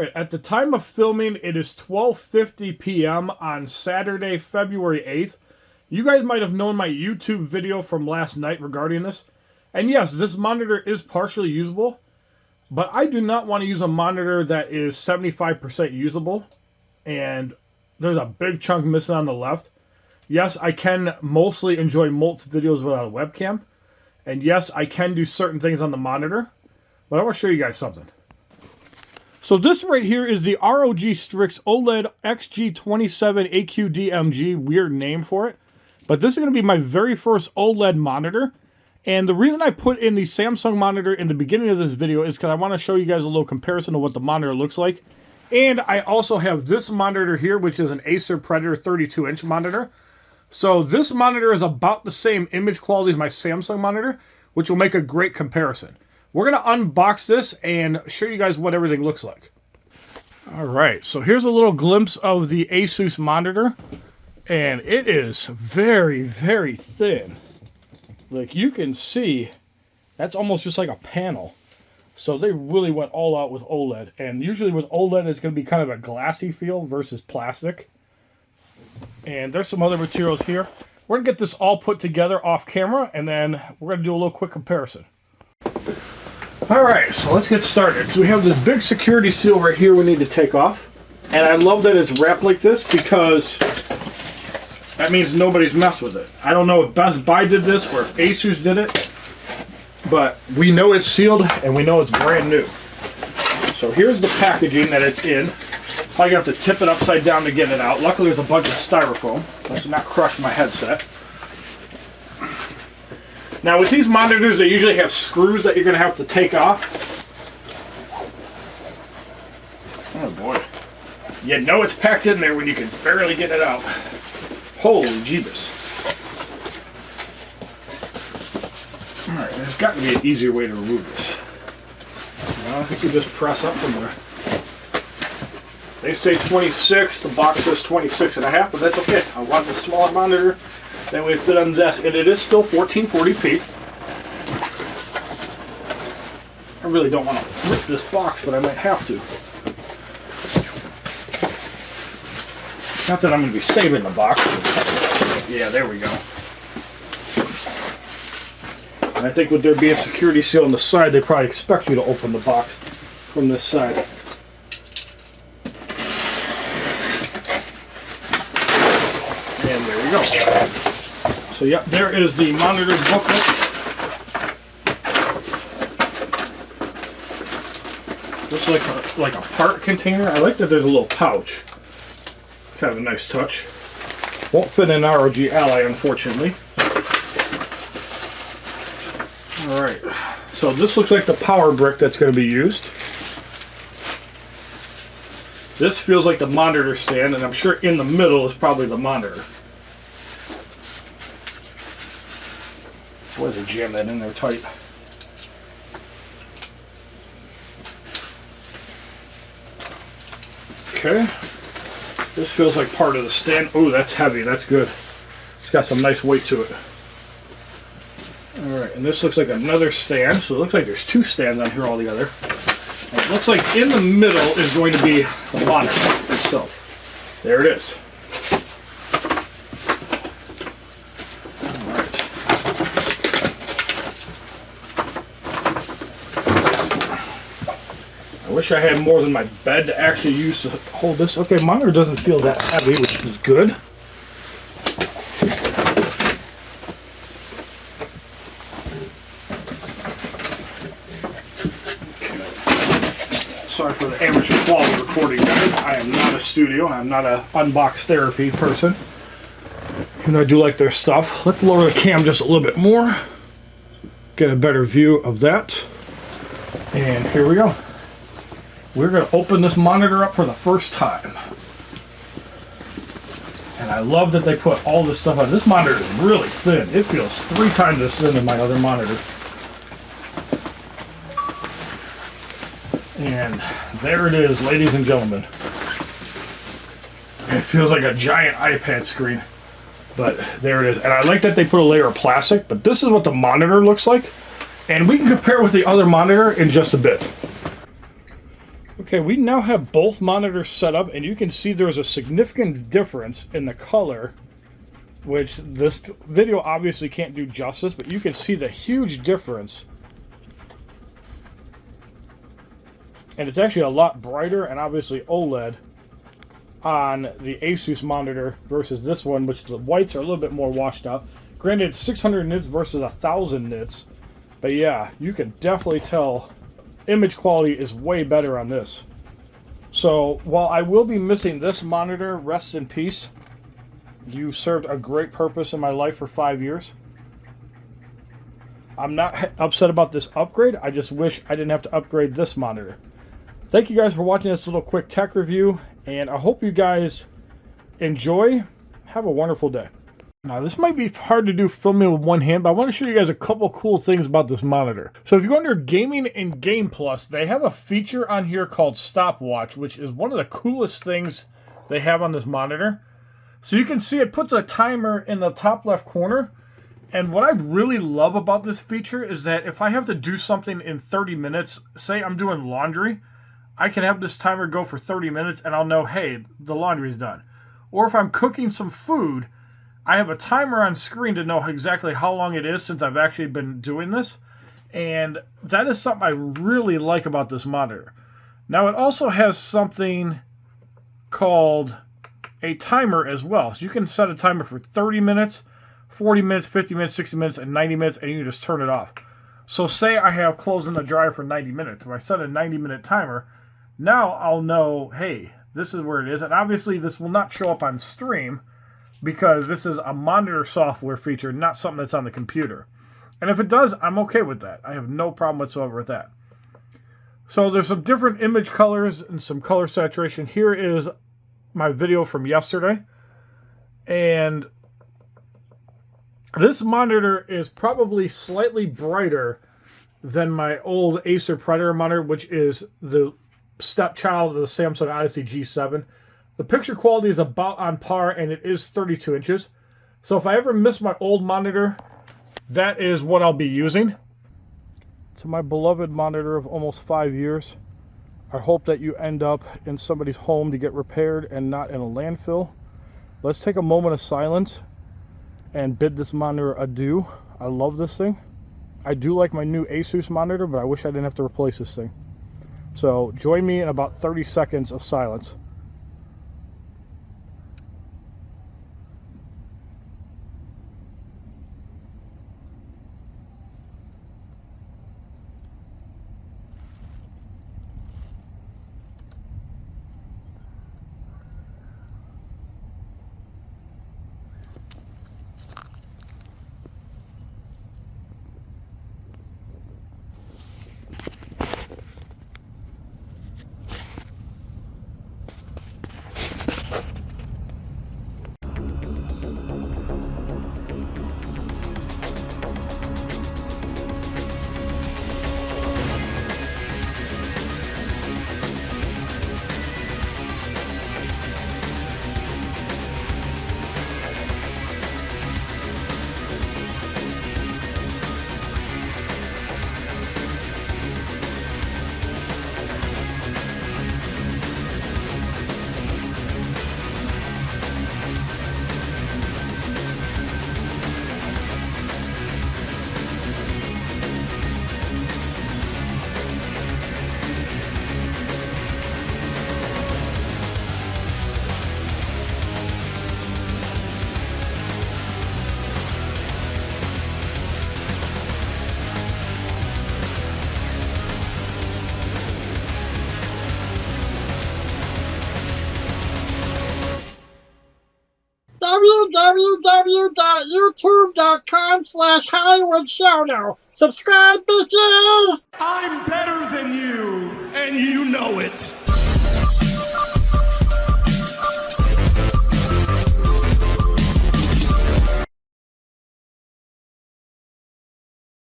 Alright, at the time of filming, it is 12:50 p.m. on Saturday, February 8th. You guys might have known my YouTube video from last night regarding this. And yes, this monitor is partially usable, but I do not want to use a monitor that is 75% usable, and there's a big chunk missing on the left. Yes, I can mostly enjoy Mult's videos without a webcam, and yes, I can do certain things on the monitor, but I want to show you guys something. So this right here is the ROG Strix OLED XG27AQDMG, weird name for it. But this is going to be my very first OLED monitor. And the reason I put in the Samsung monitor in the beginning of this video is because I want to show you guys a little comparison of what the monitor looks like. And I also have this monitor here, which is an Acer Predator 32-inch monitor. So this monitor is about the same image quality as my Samsung monitor, which will make a great comparison. We're going to unbox this and show you guys what everything looks like. Alright, so here's a little glimpse of the Asus monitor. And it is very, very thin. Like you can see, that's almost just like a panel. So they really went all out with OLED. And usually with OLED, it's going to be kind of a glassy feel versus plastic. And there's some other materials here. We're going to get this all put together off camera, and then we're going to do a little quick comparison. Alright, so let's get started. So we have this big security seal right here we need to take off. And I love that it's wrapped like this because that means nobody's messed with it. I don't know if Best Buy did this or if Asus did it, but we know it's sealed and we know it's brand new. So here's the packaging that it's in. Probably have to tip it upside down to get it out. Luckily there's a bunch of styrofoam. Let's not crush my headset. Now with these monitors, they usually have screws that you're going to have to take off. Oh boy. You know it's packed in there when you can barely get it out. Holy jeebus. Alright, there's got to be an easier way to remove this. Well, I think you just press up from there. They say 26, the box says 26.5, but that's okay. I want the smaller monitor. That way it fit on the desk, and it is still 1440p. I really don't want to rip this box, but I might have to. Not that I'm going to be saving the box. Yeah, there we go. And I think with there being a security seal on the side, they probably expect you to open the box from this side. And there we go. So yeah, there is the monitor booklet. Looks like a part container. I like that there's a little pouch. Kind of a nice touch. Won't fit in ROG Ally, unfortunately. Alright, so this looks like the power brick that's going to be used. This feels like the monitor stand, and I'm sure in the middle is probably the monitor. Boy, they jam that in there tight. Okay. This feels like part of the stand. Oh, that's heavy. That's good. It's got some nice weight to it. Alright, and this looks like another stand. So it looks like there's two stands on here altogether. And it looks like in the middle is going to be the monitor itself. There it is. I wish I had more than my bed to actually use to hold this. Okay, monitor doesn't feel that heavy, which is good. Okay. Sorry for the amateur quality recording, guys. I am not a studio. I'm not an unbox therapy person. And I do like their stuff. Let's lower the cam just a little bit more. Get a better view of that. And here we go. We're going to open this monitor up for the first time. And I love that they put all this stuff on. This monitor is really thin. It feels 3 times as thin as my other monitor. And there it is, ladies and gentlemen. It feels like a giant iPad screen. But there it is. And I like that they put a layer of plastic. But this is what the monitor looks like. And we can compare it with the other monitor in just a bit. Okay, we now have both monitors set up, and you can see there's a significant difference in the color, which this video obviously can't do justice, but you can see the huge difference. And it's actually a lot brighter and obviously OLED on the Asus monitor versus this one, which the whites are a little bit more washed out. Granted, it's 600 nits versus 1000 nits, but yeah, you can definitely tell image quality is way better on this. So while I will be missing this monitor, rest in peace. You served a great purpose in my life for 5 years. I'm not upset about this upgrade. I just wish I didn't have to upgrade this monitor. Thank you guys for watching this little quick tech review, and I hope you guys enjoy. Have a wonderful day. Now, this might be hard to do filming with one hand, but I want to show you guys a couple cool things about this monitor. So if you go under Gaming and Game Plus, they have a feature on here called Stopwatch, which is one of the coolest things they have on this monitor. So you can see it puts a timer in the top left corner. And what I really love about this feature is that if I have to do something in 30 minutes, say I'm doing laundry, I can have this timer go for 30 minutes and I'll know, hey, the laundry's done. Or if I'm cooking some food, I have a timer on screen to know exactly how long it is since I've actually been doing this. And that is something I really like about this monitor. Now, it also has something called a timer as well. So you can set a timer for 30 minutes, 40 minutes, 50 minutes, 60 minutes, and 90 minutes, and you can just turn it off. So say I have clothes in the dryer for 90 minutes. If I set a 90-minute timer, now I'll know, hey, this is where it is. And obviously this will not show up on stream, because this is a monitor software feature, not something that's on the computer. And if it does, I'm okay with that. I have no problem whatsoever with that. So there's some different image colors and some color saturation. Here is my video from yesterday. And this monitor is probably slightly brighter than my old Acer Predator monitor, which is the stepchild of the Samsung Odyssey G7. The picture quality is about on par, and it is 32 inches. So if I ever miss my old monitor, that is what I'll be using. To my beloved monitor of almost 5 years, I hope that you end up in somebody's home to get repaired and not in a landfill. Let's take a moment of silence and bid this monitor adieu. I love this thing. I do like my new Asus monitor, but I wish I didn't have to replace this thing. So join me in about 30 seconds of silence. www.youtube.com/HollywoodShono. Subscribe, bitches! I'm better than you, and you know it.